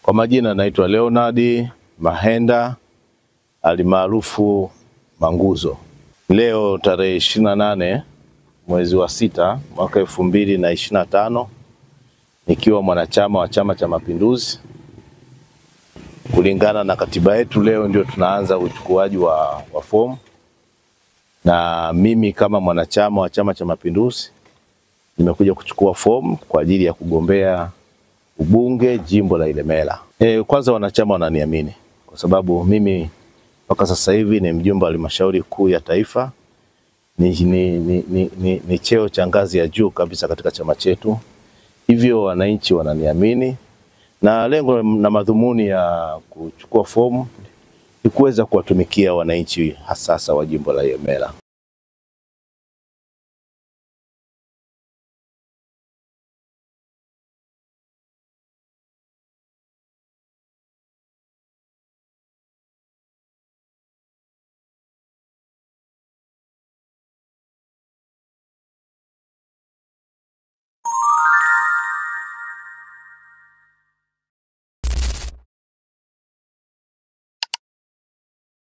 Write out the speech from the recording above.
Kwa majina naitwa Leonard Mahenda alimaarufu Manguzo. Leo tarehe 28 mwezi wa 6 mwaka 2025 nikiwa mwanachama wa Chama cha Mapinduzi. Kulingana na katiba yetu, leo ndio tunaanza uchukuaji wa fomu, na mimi kama mwanachama wa Chama cha Mapinduzi nimekuja kuchukua fomu kwa ajili ya kugombea ubunge jimbo la Ilemela. Kwanza wanachama wananiamini kwa sababu mimi mpaka sasa hivi ni mjumbe wa halmashauri kuu ya taifa. Ni cheo cha ngazi ya juu kabisa katika chama chetu. Hivyo wananchi wananiamini, na lengo na madhumuni ya kuchukua fomu ni kuweza kuwatumikia wananchi hasasa wa jimbo la Ilemela.